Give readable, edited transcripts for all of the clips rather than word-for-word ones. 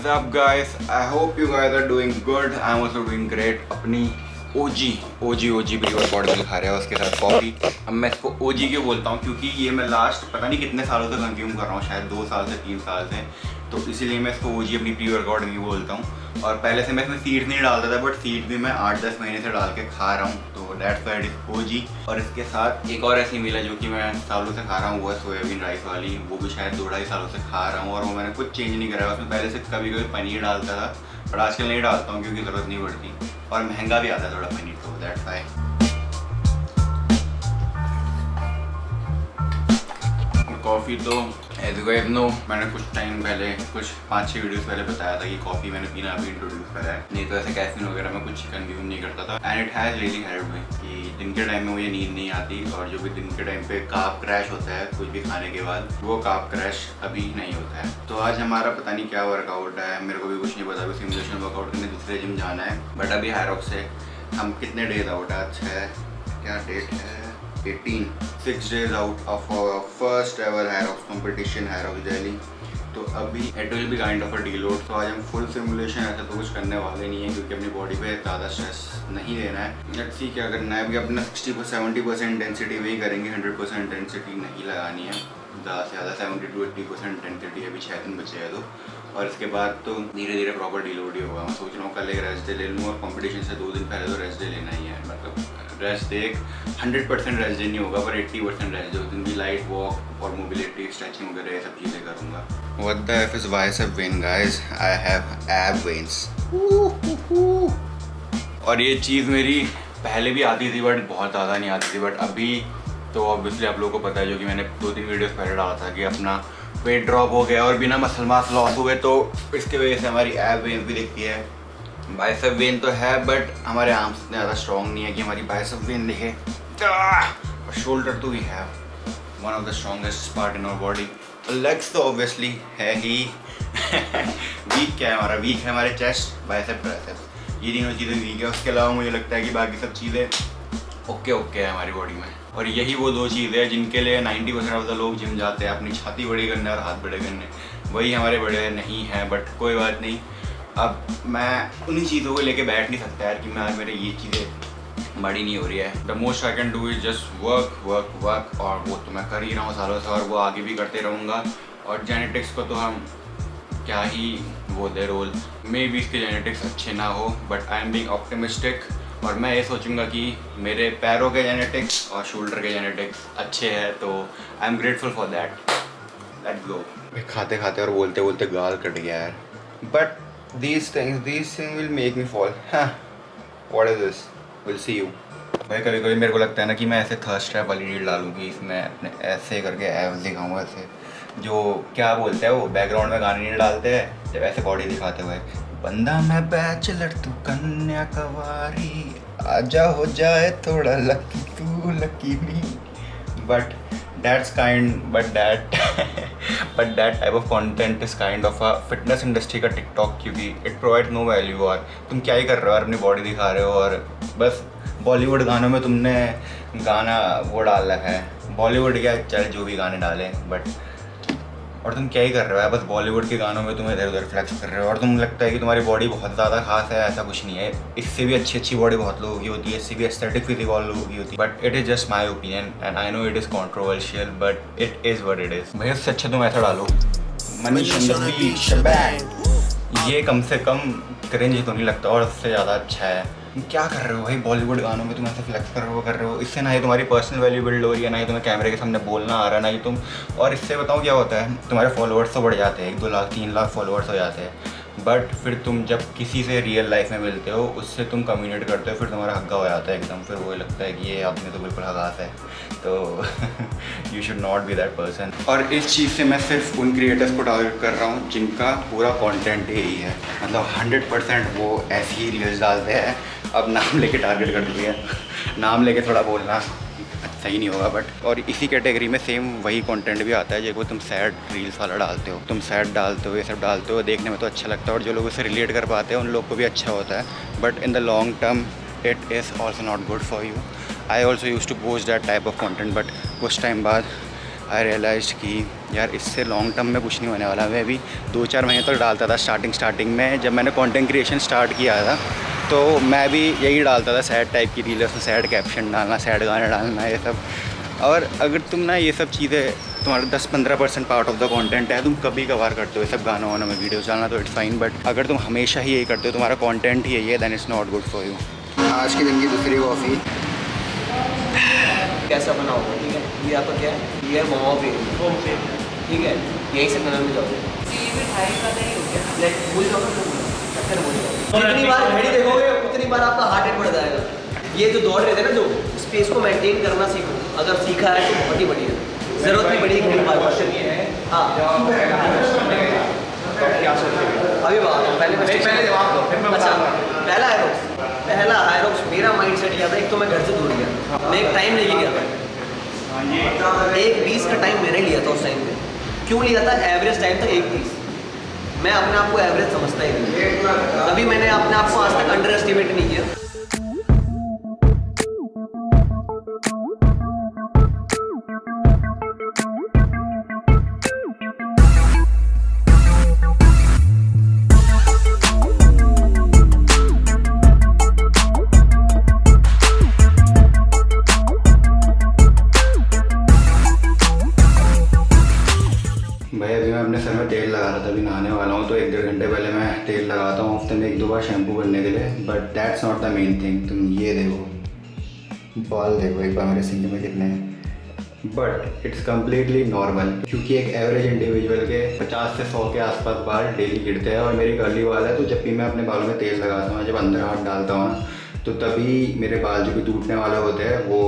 up guys? I hope you guys are doing good. I'm also doing great. अपनी OG pre workout मिल खा रहा है उसके साथ कॉफ़ी। अब मैं इसको OG क्यों बोलता हूँ, क्योंकि ये मैं लास्ट पता नहीं कितने सालों से कंज्यूम कर रहा हूँ, शायद 2 साल से 3 साल से, तो इसीलिए मैं इसको OG अपनी प्री वर्कआउट नहीं बोलता हूँ। और पहले से मैं इसमें सीड्स नहीं डालता था, बट सीड्स भी मैं 8-10 महीने से डाल के खा रहा हूँ, तो that's why it is OG। और इसके साथ एक और ऐसी मील है जो कि मैं सालों से खा रहा हूँ, वो है सोयाबीन राइस वाली। वो भी शायद 2-2.5 सालों से खा रहा हूँ और वो मैंने कुछ चेंज नहीं करा है उसमें। पहले से कभी कभी पनीर डालता था, बट आजकल नहीं डालता हूँ क्योंकि ज़रूरत नहीं पड़ती और महंगा भी आता है थोड़ा पनीर, तो दैट्स व्हाई। कॉफ़ी तो एज यू गाइस नो, मैंने कुछ टाइम पहले, कुछ 5-6 वीडियोस पहले बताया था कि कॉफ़ी मैंने पीना अभी इंट्रोड्यूस करा है। नहीं तो ऐसे कैफीन वगैरह में कुछ कंज्यूम नहीं करता था। And it has really helped me कि दिन के टाइम में मुझे नींद नहीं आती, और जो भी दिन के टाइम पे कार्ब क्रैश होता है कुछ भी खाने के बाद, वो कार्ब क्रैश अभी नहीं होता है। तो आज हमारा पता नहीं क्या वर्कआउट है, मेरे को भी कुछ नहीं पता। अभी सिमुलेशन वर्कआउट करने दूसरे जिम जाना है, बट अभी हायरॉक्स से हम कितने डेज आउट है? अच्छा है, क्या डेट है? 6 days out of our first ever Hyrox competition, Hyrox Delhi। तो अभी it will be kind of a deload। तो आज हम फुल सिमुलेशन ऐसा तो कुछ करने वाले नहीं है, क्योंकि अपनी बॉडी पे ज़्यादा स्ट्रेस नहीं देना है। लेट्स सी क्या करना है। अभी अपना 60-70% इंटेंसिटी वही करेंगे, 100% इंटेंसिटी नहीं लगानी है। ज़्यादा से ज़्यादा 70-80% इंटेंसिटी अभी 6 दिन बचे हैं तो। और इसके बाद तो धीरे धीरे प्रॉपर डीलोड ही होगा। मैं सोच रहा हूँ कल एक रेस्ट डे ले लूँ, और कॉम्पिटिशन से 2 दिन पहले तो रेस्ट डे लेना ही है। मतलब रेस्ट डे 100% रेस्ट डे नहीं होगा, पर 80% रेस्ट डे। उस दिन भी लाइट वॉक और मोबिलिटी, स्ट्रेचिंग वगैरह ये सब चीज़ें करूँगा। What the F is bicep vein guys? I have ab veins। और ये चीज़ मेरी पहले भी आती थी, बट बहुत ज़्यादा नहीं आती थी। बट अभी तो ऑब्वियसली आप लोगों को पता है, जो कि मैंने 2-3 वीडियोस पहले डाला था, कि अपना वेट ड्रॉप हो गया और बिना मसल मास लॉस हुए, तो इसके वजह से हमारी एब वेन भी दिखती है। बाइसेप वेन तो है, बट हमारे आर्म्स इतने ज़्यादा स्ट्रॉन्ग नहीं है कि हमारी बाइसेप वेन दिखे। और शोल्डर तो we have one of the strongest part in our body. Legs तो ऑब्वियसली है ही। वीक क्या है हमारा? वीक है हमारे चेस्ट, बाइसेप, ट्राइसेप, ये तीनों चीज़ें वीक है। उसके अलावा मुझे लगता है कि बाकी सब चीज़ें ओके है हमारी बॉडी में। और यही वो 2 चीज़ें हैं जिनके लिए 90% ऑफ द लोग जिम जाते हैं, अपनी छाती बड़ी करने और हाथ बड़े करने। वही हमारे बड़े नहीं हैं, बट कोई बात नहीं। अब मैं उन्हीं चीज़ों को लेके बैठ नहीं सकता यार कि मैं मेरे ये चीज़ें बड़ी नहीं हो रही है। The most I can do is just work, और वो तो मैं कर ही रहा हूँ सालों से, और वो आगे भी करते रहूँगा। और जेनेटिक्स को तो हम क्या ही वो दे रोल, मे बी इसके जेनेटिक्स अच्छे ना हो, but I am being optimistic. और मैं ये सोचूंगा कि मेरे पैरों के जेनेटिक्स और शोल्डर के जेनेटिक्स अच्छे हैं, तो I am grateful for that. Let's go. खाते खाते और बोलते बोलते गाल कट गया यार। But these things will make me fall। what is this? We'll see you। भाई कभी कभी मेरे को लगता है ना कि मैं ऐसे थर्स्ट ट्रैप वाली रील डालूंगी, इसमें अपने ऐसे करके एब्स दिखाऊंगा, ऐसे जो क्या बोलते हैं वो बैकग्राउंड में गाने नहीं डालते हैं जब ऐसे बॉडी दिखाते हुए, बंदा मैं बैचलर तू कन्या कवारी, आजा हो जाए थोड़ा लकी तू lucky me. But that type of content is kind of a fitness industry का टिकटॉक, क्योंकि it provides no value। और तुम क्या ही कर रहे हो यार, अपनी बॉडी दिखा रहे हो, और बस बॉलीवुड गानों में तुमने गाना वो डाल रखा है। बॉलीवुड क्या, चल जो भी गाने डालें, बट और तुम क्या ही कर रहे हो यार, बस बॉलीवुड के गानों में तुम इधर उधर फ्लेक्स कर रहे हो, और तुम लगता है कि तुम्हारी बॉडी बहुत ज़्यादा खास है। ऐसा कुछ नहीं है, इससे भी अच्छी बॉडी बहुत लोगों की होती है, इससे भी एस्थेटिक फिजिक बहुत लोगों की होती है। But it is just my opinion, and I know it is controversial, but it is what it is. भैया इससे अच्छा तुम ऐसा डालो, मनीष, ये कम से कम क्रिंज तो नहीं लगता, और उससे ज़्यादा अच्छा है। तुम क्या कर रहे हो भाई, बॉलीवुड गानों में तुम ऐसे फ्लेक्स कर रहे हो। इससे ना ही तुम्हारी पर्सनल वैल्यू बिल्ड हो रही है, ना ही तुम्हें कैमरे के सामने बोलना आ रहा है, ना ही तुम। और इससे बताऊँ क्या होता है, तुम्हारे फॉलोअर्स तो बढ़ जाते हैं, 1-2 लाख 3 लाख फॉलोअर्स हो जाते हैं। बट फिर तुम जब किसी से रियल लाइफ में मिलते हो, उससे तुम कम्युनिकेट करते हो, फिर तुम्हारा हग्गा हो जाता है एकदम। फिर वो लगता है कि ये आदमी तो बिल्कुल हगास है, तो you should not be that person. और इस चीज़ से मैं सिर्फ उन क्रिएटर्स को टारगेट कर रहा हूँ जिनका पूरा कंटेंट यही है, मतलब 100% वो ऐसी ही रील्स डालते हैं। अब नाम लेके टारगेट कर दिया, नाम लेके थोड़ा बोलना सही नहीं होगा, बट और इसी कैटेगरी में सेम वही कंटेंट भी आता है जो तुम सैड रील्स वाला डालते हो, तुम सैड डालते हो, ये सब डालते हो, देखने में तो अच्छा लगता है, और जो लोग उससे रिलेट कर पाते हैं उन लोग को भी अच्छा होता है। But in the long term it is also not good for you. I also use to post that type of content, but कुछ टाइम बाद आई रियलाइज़ कि यार इससे लॉन्ग टर्म में कुछ नहीं होने वाला। मैं भी 2-4 महीने तक डालता था स्टार्टिंग में, जब मैंने कंटेंट क्रिएशन स्टार्ट किया था तो मैं भी यही डालता था, सैड टाइप की रील, उसमें सैड कैप्शन डालना, सैड गाने डालना, ये सब। और अगर तुम ना ये सब चीज़ें तुम्हारा 10-15% पार्ट ऑफ द कंटेंट है, तुम कभी कभार करते हो ये सब गानों वानों में वीडियोस डालना, तो इट्स फाइन। बट अगर तुम हमेशा ही यही करते हो, तुम्हारा कंटेंट ही यही है, then it's not good for you. आज के दिन की दूसरी कॉफ़ी कैसा बनाओ, ठीक है। ये आपका क्या है, ये है मोमो पे, ठीक है। यही से कलर में जाओगे, भूल जाओगे, जितनी बार घड़ी देखोगे उतनी बार आपका हार्ट रेट बढ़ जाएगा। ये जो दौड़ रहे थे ना, जो स्पेस को मेंटेन करना सीखो। अगर सीखा है तो बहुत ही बढ़िया, जरूरत नहीं पड़ेगी घड़ी बार बार। हाँ अभी बात पहले जवाब दो। अच्छा, पहला हायरॉक्स मेरा माइंड सेट किया था। एक तो मैं घर से दूर गया, मैं एक टाइम लेके गया था, 1:20 का टाइम मैंने लिया था उस टाइम पे। क्यों लिया था? एवरेज टाइम था 1:30। मैं अपने आप को एवरेज समझता ही नहीं, तभी मैंने अपने आप को आज तक अंडर एस्टिमेट नहीं किया। भाई अभी मैं अपने सर में तेल लगा रहा था, अभी नहाने वाला हूँ, तो 1-1.5 घंटे पहले मैं तेल लगाता हूँ हफ्ते में 1-2 बार शैम्पू करने के लिए। But that's not the main thing. तुम ये देखो, बाल देखो एक बार मेरे सिंक में कितने हैं। बट इट्स कम्प्लीटली नॉर्मल, क्योंकि एक एवरेज इंडिविजुअल के 50 से 100 के आसपास बाल डेली गिरते हैं। और मेरी कर्ली बाल है, तो जब भी मैं अपने बालों में तेल लगाता हूँ, जब अंदर हाथ डालता हूँ ना, तो तभी मेरे बाल जो भी टूटने वाले होते हैं, वो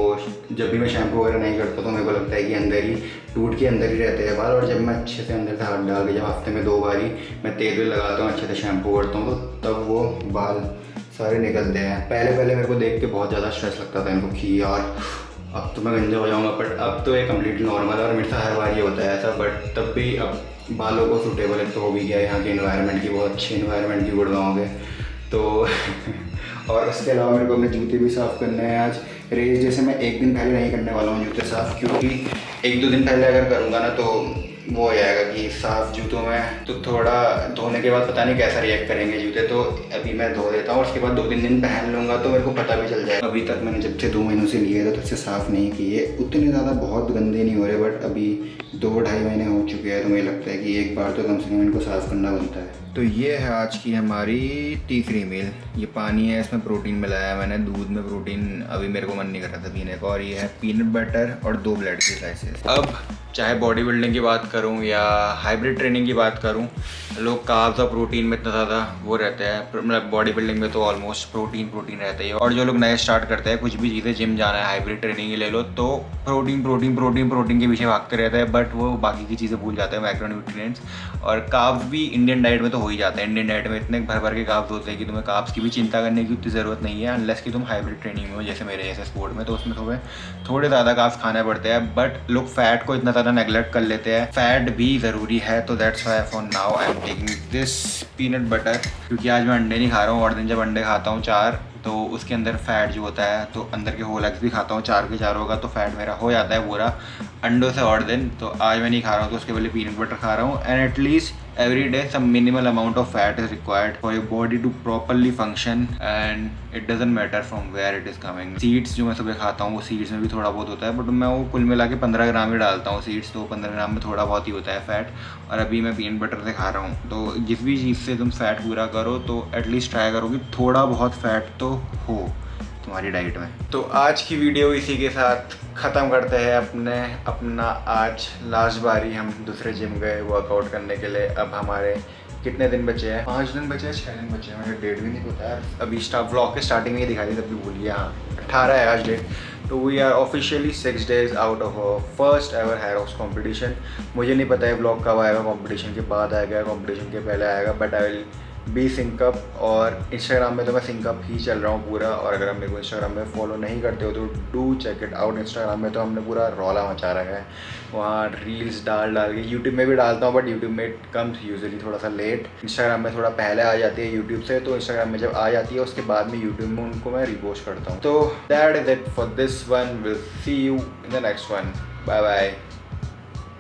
जब भी मैं शैम्पू वगैरह नहीं करता तो मेरे को लगता है कि अंदर ही टूट के अंदर ही रहते हैं बाल। और जब मैं अच्छे से अंदर से हाथ डाल के, जब हफ्ते में 2 बार ही मैं तेल भी लगाता हूँ, अच्छे से शैम्पू करता हूँ, तो तब वो बाल सारे निकलते हैं। पहले मेरे को देख के बहुत ज़्यादा स्ट्रेस लगता था इनको कि यार अब तो मैं गंजा हो जाऊँगा, बट अब तो ये कम्प्लीटली नॉर्मल है और मेरे साथ हर बार ये होता है ऐसा। बट तब भी अब बालों को सूटेबल एक तो हो भी गया, यहाँ की इन्वायरमेंट की बहुत अच्छी इन्वायरमेंट की गुड़गांव के, तो और उसके अलावा मेरे को अपने जूते भी साफ़ करने हैं आज। रेस जैसे मैं 1 दिन पहले नहीं करने वाला हूँ जूते साफ़, क्योंकि 1-2 दिन पहले अगर करूँगा ना तो वो हो जाएगा कि साफ़ जूतों में तो थोड़ा धोने के बाद पता नहीं कैसा रिएक्ट करेंगे जूते। तो अभी मैं धो देता हूँ और उसके बाद 2-3 दिन पहन लूँगा तो मेरे को पता भी चल जाएगा। अभी तक मैंने जब से 2 महीनों से लिए थे तब से साफ़ नहीं किए, उतने ज़्यादा बहुत गंदे नहीं हो रहे, बट अभी 2-2.5 महीने हो चुके हैं, तो मुझे लगता है कि एक बार तो कम से कम इनको साफ़ करना बनता है। तो ये है आज की हमारी तीसरी मील। ये पानी है, इसमें प्रोटीन मिलाया है मैंने, दूध में प्रोटीन अभी मेरे को मन नहीं कर रहा था पीने का। और ये है पीनट बटर और 2 ब्रेड के स्लाइसेस। अब चाहे बॉडी बिल्डिंग की बात करूं या हाइब्रिड ट्रेनिंग की बात करूं, लोग कार्ब्स और प्रोटीन में इतना ज़्यादा वो रहते हैं, मतलब बॉडी बिल्डिंग में तो ऑलमोस्ट प्रोटीन रहता है। और जो लोग नए स्टार्ट करते हैं, कुछ भी चीज़ें, जिम जाना है, हाइब्रिड ट्रेनिंग ही ले लो, तो प्रोटीन के पीछे भागते रहते हैं, बट वो बाकी की चीज़ें भूल जाते हैं, मैक्रोन्यूट्रिएंट्स। और कार्ब्स भी इंडियन डाइट में तो हो ही जाते हैं। इंडियन डाइट में इतने भर के कार्ब्स होते हैं कि तुम्हें कार्ब्स की भी चिंता करने की उतनी ज़रूरत नहीं है, अनलेस कि तुम हाइब्रिड ट्रेनिंग में हो, जैसे मेरे जैसे स्पोर्ट में, तो उसमें तुम्हें थोड़े ज़्यादा कार्ब्स खाने पड़ते हैं। बट लोग फैट को इतना ज़्यादा नेगलेक्ट कर लेते हैं, फैट भी ज़रूरी है। तो that's why for now I am taking this peanut butter, क्योंकि आज मैं अंडे नहीं खा रहा हूँ। और दिन जब अंडे खाता हूँ 4, तो उसके अंदर फैट जो होता है, तो अंदर के होल एग्स भी खाता हूँ 4 के 4 होगा, तो फैट मेरा हो जाता है पूरा अंडों से। और दिन तो आज मैं नहीं खा रहा हूँ, तो उसके पहले पीनट बटर खा रहा हूँ। And at least every day some minimal amount of fat is required for your body to properly function, and it doesn't matter from where it is coming. Seeds जो मैं सुबह खाता हूँ, वो सीड्स में भी थोड़ा बहुत होता है, बट मैं वो कुल मिला के 15 ग्राम ही डालता हूँ सीड्स, तो 15 ग्राम में थोड़ा बहुत ही होता है फैट। और अभी मैं पीनट बटर से खा रहा हूँ। तो जिस भी चीज़ से तुम फैट पूरा करो, तो एटलीस्ट ट्राई करो कि थोड़ा बहुत फैट तो हो तुम्हारी डाइट में। तो आज की वीडियो इसी के साथ ख़त्म करते हैं। अपना आज लास्ट बारी हम दूसरे जिम गए वर्कआउट करने के लिए। अब हमारे कितने दिन बचे हैं? 5 दिन बचे हैं, 6 दिन बचे हैं, मुझे डेट भी नहीं पता है। अभी व्लॉग के स्टार्टिंग में ही दिखाई दी, तब भी भूलिए। हाँ 18 है आज डेट। तो we are officially 6 days out of first ever Hyrox competition. मुझे नहीं पता है व्लॉग कब आएगा, कॉम्पिटिशन के बाद आएगा, कॉम्पिटिशन के पहले आएगा, but I will be sync up. और इंस्टाग्राम में तो मैं सिंकअप ही चल रहा हूँ पूरा। और अगर आप मेरे को इंस्टाग्राम में फॉलो नहीं करते हो तो do check it out. Instagram में तो हमने पूरा रौला मचा रखा है, वहाँ रील्स डाल के। यूट्यूब में भी डालता हूँ, बट यूट्यूब में इट कम्स यूजुअली थोड़ा सा लेट। इंस्टाग्राम में थोड़ा पहले आ जाती है यूट्यूब से, तो इंस्टाग्राम में जब आ जाती है उसके बाद में यूट्यूब में उनको मैं रिपोस्ट करता हूँ। तो that is it for this one. Will see you in the next one. Bye bye.